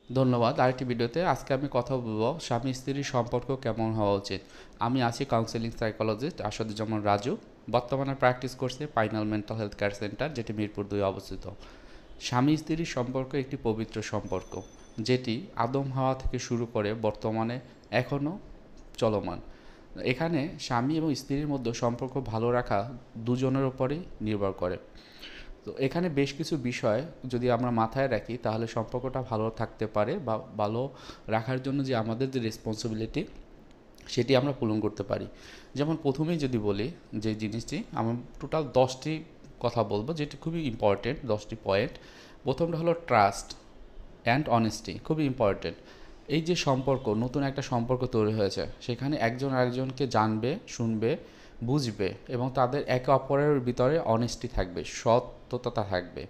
ধন্যবাদ। আরেকটি ভিডিওতে আজকে আমি কথা বলবো স্বামী স্ত্রীর সম্পর্ক কেমন হওয়া উচিত। আমি আছি কাউন্সেলিং সাইকোলজিস্ট আসাদুজ্জামান রাজু। বর্তমানে প্র্যাকটিস করছি পাইনাল মেন্টাল হেলথ কেয়ার সেন্টার, যেটি মিরপুর 2 অবস্থিত। স্বামী স্ত্রীর সম্পর্ক একটি পবিত্র সম্পর্ক, যেটি আদম হাওয়া থেকে শুরু করে বর্তমানে এখনও চলমান। এখানে স্বামী এবং স্ত্রীর মধ্যে সম্পর্ক ভালো রাখা দুজনের উপরেই নির্ভর করে। তো এখানে বেশ কিছু বিষয় যদি আমরা মাথায় রাখি তাহলে সম্পর্কটা ভালো থাকতে পারে, বা ভালো রাখার জন্য যে আমাদের যে রেসপন্সিবিলিটি সেটি আমরা পূরণ করতে পারি। যেমন প্রথমেই যদি বলি যে জিনিসটি, আমি টোটাল 10টি কথা বলবো যেটি খুবই ইম্পর্টেন্ট, 10টি পয়েন্ট। প্রথমটা হলো ট্রাস্ট অ্যান্ড অনেস্টি, খুবই ইম্পর্টেন্ট। এই যে সম্পর্ক, নতুন একটা সম্পর্ক তৈরি হয়েছে, সেখানে একজন আরেকজনকে জানবে, শুনবে, বুঝবে, এবং তাদের একে অপরের ভিতরে অনেস্টি থাকবে, সততা থাকবে।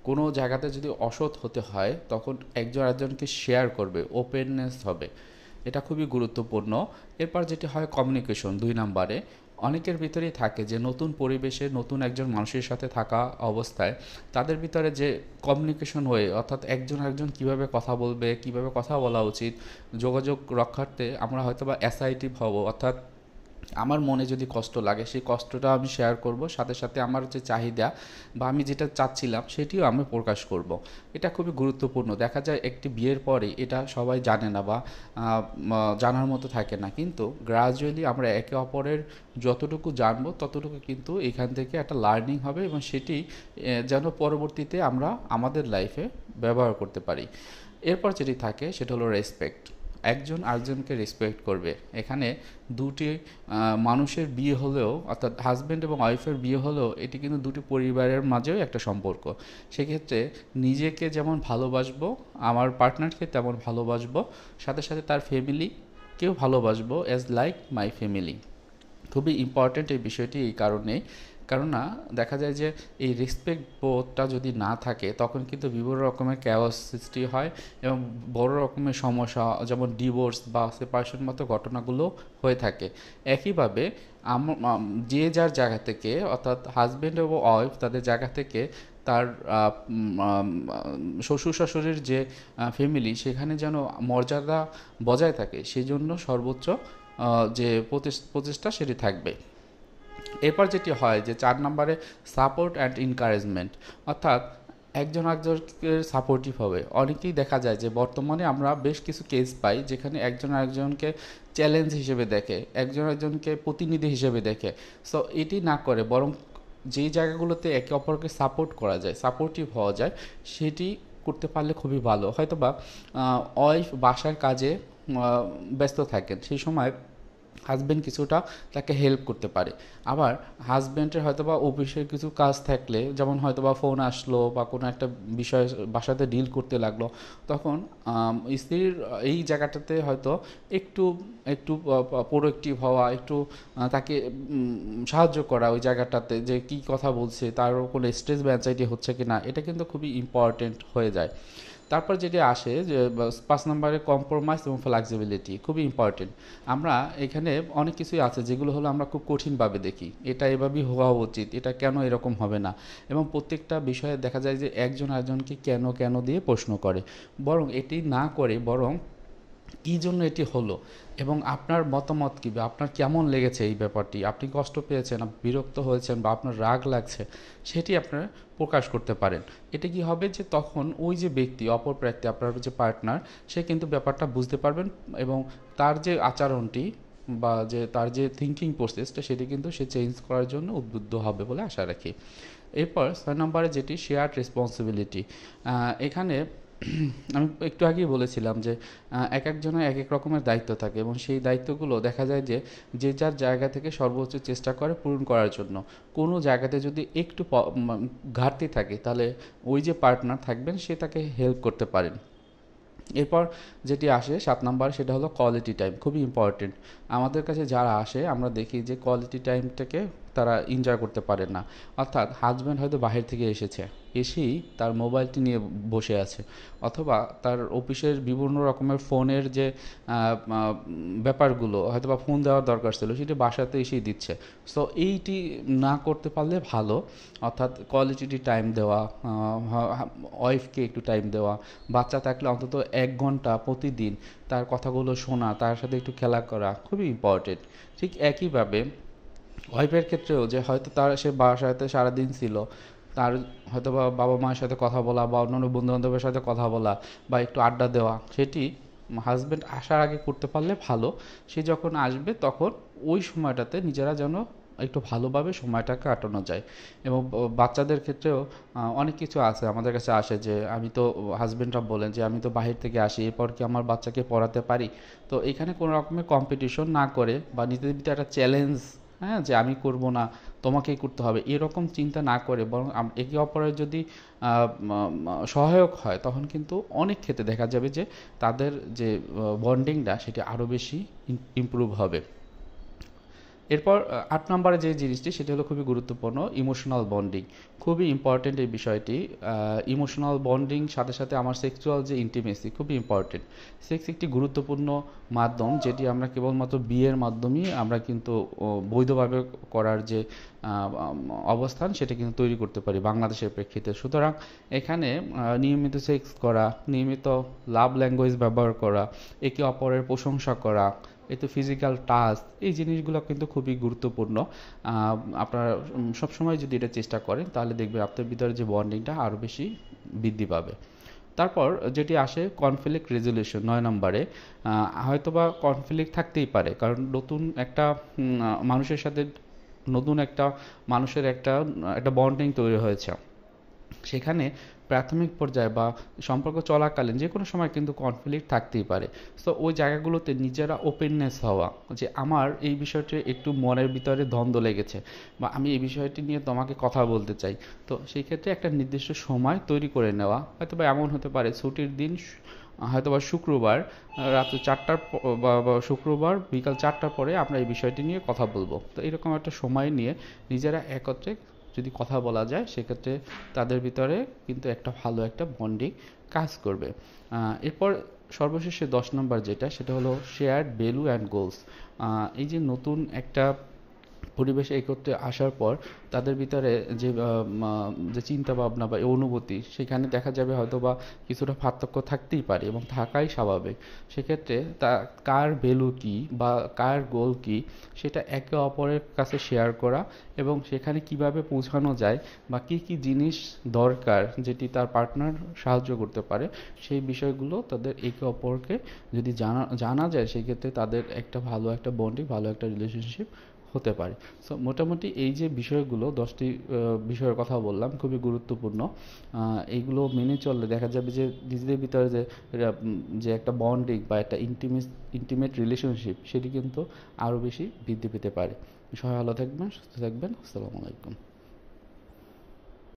কোনো জায়গাতে যদি অসৎ হতে হয় তখন একজন আরেকজনকে শেয়ার করবে, ওপেননেস হবে, এটা খুবই গুরুত্বপূর্ণ। এরপর যেটি হয় কমিউনিকেশন, 2 নম্বরে। অনেকের ভিতরেই থাকে যে নতুন পরিবেশে নতুন একজন মানুষের সাথে থাকা অবস্থায় তাদের ভিতরে যে কমিউনিকেশন ওয়ে, অর্থাৎ একজন আরেকজন কীভাবে কথা বলবে, কীভাবে কথা বলা উচিত, যোগাযোগ রক্ষার্থে আমরা হয়তোবা অ্যাসাইটিভ হব, অর্থাৎ আমার মনে যদি কষ্ট লাগে সেই কষ্টটা আমি শেয়ার করব, সাথে সাথে আমার যে চাহিদা বা আমি যেটা চাচ্ছিলাম সেটিও আমি প্রকাশ করব। এটা খুবই গুরুত্বপূর্ণ। দেখা যায় একটি বিয়ের পরে এটা সবাই জানে না, বা জানার মতো থাকে না, কিন্তু গ্রাজুয়ালি আমরা একে অপরের যতটুকু জানবো ততটুকু কিন্তু এখান থেকে একটা লার্নিং হবে, এবং সেটি যেন পরবর্তীতে আমরা আমাদের লাইফে ব্যবহার করতে পারি। এরপর যেটি থাকে সেটা হলো রেসপেক্ট। একজন আরেকজনকে রেসপেক্ট করবে। এখানে দুটি মানুষের বিয়ে হলেও, অর্থাৎ হাজব্যান্ড এবং ওয়াইফের বিয়ে হলেও, এটি কিন্তু দুটি পরিবারের মাঝেও একটা সম্পর্ক। সেক্ষেত্রে নিজেকে যেমন ভালোবাসবো, আমার পার্টনারকে তেমন ভালোবাসবো, সাথে সাথে তার ফ্যামিলিকেও ভালোবাসবো অ্যাজ লাইক মাই ফ্যামিলি। খুবই ইম্পর্ট্যান্ট এই বিষয়টি এই কারণেই, কেননা দেখা যায় যে এই রেসপেক্ট বোধটা যদি না থাকে তখন কিন্তু বিভিন্ন রকমের ক্যাওস সৃষ্টি হয়, এবং বড় রকমের সমস্যা যেমন ডিভোর্স বা সেপারেশন মতো ঘটনাগুলো হয়ে থাকে। একইভাবে যে যার জায়গা থেকে, অর্থাৎ হাজব্যান্ড এবং ওয়াইফ তাদের জায়গা থেকে তার শ্বশুর শাশুড়ির যে ফ্যামিলি, সেখানে যেন মর্যাদা বজায় থাকে সেই জন্য সর্বোচ্চ যে প্রচেষ্টা সেটি থাকবে। এরপর যেটি হয় যে 4 নম্বরে সাপোর্ট অ্যান্ড এনকারেজমেন্ট, অর্থাৎ একজন একজনকে সাপোর্টিভ হবে। অনেকেই দেখা যায় যে বর্তমানে আমরা বেশ কিছু কেস পাই যেখানে একজন আরেকজনকে চ্যালেঞ্জ হিসেবে দেখে, একজন একজনকে প্রতিনিধি হিসেবে দেখে। সো এটি না করে বরং যেই জায়গাগুলোতে একে অপরকে সাপোর্ট করা যায়, সাপোর্টিভ হওয়া যায়, সেটি করতে পারলে খুবই ভালো। হয়তোবা ওয়াইফ বাসার কাজে ব্যস্ত থাকেন, সেই সময় হাজব্যান্ড কিছুটা তাকে হেল্প করতে পারে। আবার হাজব্যান্ডের হয়তোবা অফিসের কিছু কাজ থাকলে, যেমন হয়তোবা ফোন আসলো বা কোনো একটা বিষয় বাসাতে ডিল করতে লাগলো, তখন স্ত্রীর এই জায়গাটাতে হয়তো একটু একটু প্রোডাক্টিভ হওয়া, একটু তাকে সাহায্য করা ওই জায়গাটাতে, যে কী কথা বলছে, তার কোনো স্ট্রেস বা অ্যাংজাইটি হচ্ছে কি না, এটা কিন্তু খুবই ইম্পর্টেন্ট হয়ে যায়। তারপর যেটি আসে যে 5 নম্বরে কম্প্রোমাইজ এবং ফ্লেক্সিবিলিটি, খুবই ইম্পর্টেন্ট। আমরা এখানে অনেক কিছুই আছে যেগুলো হলো আমরা খুব কঠিনভাবে দেখি, এটা এভাবেই হওয়া উচিত, এটা কেন এরকম হবে না, এবং প্রত্যেকটা বিষয়ে দেখা যায় যে একজন আরেকজনকে কেন কেন দিয়ে প্রশ্ন করে। বরং এটি না করে, বরং কী জন্য এটি হলো, এবং আপনার মতামত কী, বা আপনার কেমন লেগেছে এই ব্যাপারটি, আপনি কষ্ট পেয়েছেন, বিরক্ত হয়েছেন, বা আপনার রাগ লাগছে, সেটি আপনারা প্রকাশ করতে পারেন। এটা কি হবে যে তখন ওই যে ব্যক্তি, অপর প্রার্থী, আপনার যে পার্টনার, সে কিন্তু ব্যাপারটা বুঝতে পারবেন, এবং তার যে আচরণটি বা যে তার যে থিঙ্কিং প্রসেসটা, সেটি কিন্তু সে চেঞ্জ করার জন্য উদ্বুদ্ধ হবে বলে আশা রাখি। এরপর 6 নম্বরে যেটি শেয়ার্ড রেসপন্সিবিলিটি, এখানে আমি একটু আগেই বলেছিলাম যে এক একজনের এক এক রকমের দায়িত্ব থাকে, এবং সেই দায়িত্বগুলো দেখা যায় যে যে যার জায়গা থেকে সর্বোচ্চ চেষ্টা করে পূরণ করার জন্য। কোনো জায়গাতে যদি একটু ঘাটতি থাকে তাহলে ওই যে পার্টনার থাকবেন সে তাকে হেল্প করতে পারেন। এরপর যেটি আসে 7 নম্বর, সেটা হলো কোয়ালিটি টাইম, খুবই ইম্পর্টেন্ট। আমাদের কাছে যারা আসে আমরা দেখি যে কোয়ালিটি টাইমটাকে তারা এনজয় করতে পারে না। অর্থাৎ হাজব্যান্ড হয়তো বাহির থেকে এসেই তার মোবাইলটি নিয়ে বসে আছে, অথবা তার অফিসের বিভিন্ন রকমের ফোনের যে ব্যাপারগুলো হয়তো বা ফোন দেওয়ার দরকার ছিল সেটি বাসাতে এসেই দিচ্ছে। সো এইটি না করতে পারলে ভালো। অর্থাৎ কোয়ালিটি টাইম দেওয়া, ওয়াইফকে একটু টাইম দেওয়া, বাচ্চা থাকলে অন্তত 1 ঘন্টা প্রতিদিন তার কথাগুলো শোনা, তার সাথে একটু খেলা করা খুবই ইম্পর্টেন্ট। ঠিক একইভাবে ওয়াইফের ক্ষেত্রেও যে হয়তো সে বাসাতে সারাদিন ছিল, তার হয়তো বা বাবা মায়ের সাথে কথা বলা বা অন্যান্য বন্ধুবান্ধবের সাথে কথা বলা বা একটু আড্ডা দেওয়া, সেটি হাজব্যান্ড আসার আগে করতে পারলে ভালো। সে যখন আসবে তখন ওই সময়টাতে নিজেরা যেন একটু ভালোভাবে সময়টা কাটানো যায়। এবং বাচ্চাদের ক্ষেত্রেও অনেক কিছু আছে আমাদের কাছে আসে যে আমি তো, হাজব্যান্ডরা বলেন যে আমি তো বাহির থেকে আসি, এরপর কি আমার বাচ্চাকে পড়াতে পারি? তো এখানে কোনো রকমের কম্পিটিশন না করে বা নিজেদের ভিতরে একটা চ্যালেঞ্জ, হ্যাঁ, যে আমি করব না, তোমাকেই করতে হবে, এরকম চিন্তা না করে বরং একে অপরের যদি সহায়ক হয় তখন কিন্তু অনেক ক্ষেত্রে দেখা যাবে যে তাদের যে বন্ডিংটা সেটি আরও বেশি ইমপ্রুভ হবে। এরপর 8 নম্বরে যে জিনিসটি সেটি হলো খুবই গুরুত্বপূর্ণ, ইমোশনাল বন্ডিং। খুবই ইম্পর্টেন্ট এই বিষয়টি। ইমোশনাল বন্ডিং সাথে সাথে আমার সেক্সুয়াল যে ইন্টিমেসি খুবই ইম্পর্টেন্ট। সেক্স একটি গুরুত্বপূর্ণ মাধ্যম যেটি আমরা কেবলমাত্র বিয়ের মাধ্যমেই আমরা কিন্তু বৈধভাবে করার যে অবস্থান সেটা কিন্তু তৈরি করতে পারি বাংলাদেশের প্রেক্ষিতে। সুতরাং এখানে নিয়মিত সেক্স করা, নিয়মিত লাভ ল্যাঙ্গুয়েজ ব্যবহার করা, একে অপরের প্রশংসা করা, এতে ফিজিক্যাল টাচ, এই জিনিসগুলো কিন্তু খুবই গুরুত্বপূর্ণ। আপনারা সবসময় যদি এটা চেষ্টা করেন তাহলে দেখবেন আপনার ভিতরে যে বন্ডিংটা আরও বেশি বৃদ্ধি পাবে। তারপর যেটি আসে কনফ্লিক্ট রেজলিউশন 9 নম্বরে। হয়তোবা কনফ্লিক্ট থাকতেই পারে, কারণ নতুন একটা মানুষের একটা বন্ডিং তৈরি হয়েছে। সেখানে প্রাথমিক পর্যায়ে বা সম্পর্ক চলাকালীন যে কোনো সময় কিন্তু কনফ্লিক্ট থাকতেই পারে। সো ওই জায়গাগুলোতে নিজেরা ওপেননেস হওয়া, যে আমার এই বিষয়টি একটু মনের ভিতরে দ্বন্দ্ব লেগেছে বা আমি এই বিষয়টি নিয়ে তোমাকে কথা বলতে চাই, তো সেই ক্ষেত্রে একটা নির্দিষ্ট সময় তৈরি করে নেওয়া। হয়তো বা এমন হতে পারে ছুটির দিন, হয়তো বা শুক্রবার রাত্রে 4টার বা শুক্রবার বিকাল 4টার পরে আমরা এই বিষয়টি নিয়ে কথা বলবো। তো এরকম একটা সময় নিয়ে নিজেরা একত্রে যদি কথা বলা যায় সেক্ষেত্রে তাদের ভিতরে কিন্তু একটা ভালো একটা বন্ডিং কাজ করবে। এরপর সর্বশেষে 10 নম্বর যেটা, সেটা হলো শেয়ার্ড ভ্যালু অ্যান্ড গোলস। এই যে নতুন একটা পরিবেশে একত্রে আসার পর তাদের ভিতরে যে চিন্তা ভাবনা বা অনুভূতি, সেখানে দেখা যাবে হয়তো বা কিছুটা পার্থক্য থাকতেই পারে এবং থাকাই স্বাভাবিক। সেক্ষেত্রে কার ভ্যালু কী বা কার গোল কী সেটা একে অপরের কাছে শেয়ার করা এবং সেখানে কিভাবে পৌঁছানো যায় বা কী কী জিনিস দরকার যেটি তার পার্টনার সাহায্য করতে পারে, সেই বিষয়গুলো তাদের একে অপরকে যদি জানা যায় সেক্ষেত্রে তাদের একটা ভালো একটা বন্ডিং, ভালো একটা রিলেশনশিপ হতে পারে। সো মোটামুটি এই যে বিষয়গুলো 10টি বিষয়ের কথা বললাম খুবই গুরুত্বপূর্ণ। এইগুলো মেনে চললে দেখা যাবে যে নিজেদের ভিতরে যে একটা বন্ডিং বা একটা ইন্টিমেট রিলেশনশিপ সেটি কিন্তু আরও বেশি বৃদ্ধি পেতে পারে। সবাই ভালো থাকবেন, সুস্থ থাকবেন। আসসালামু আলাইকুম।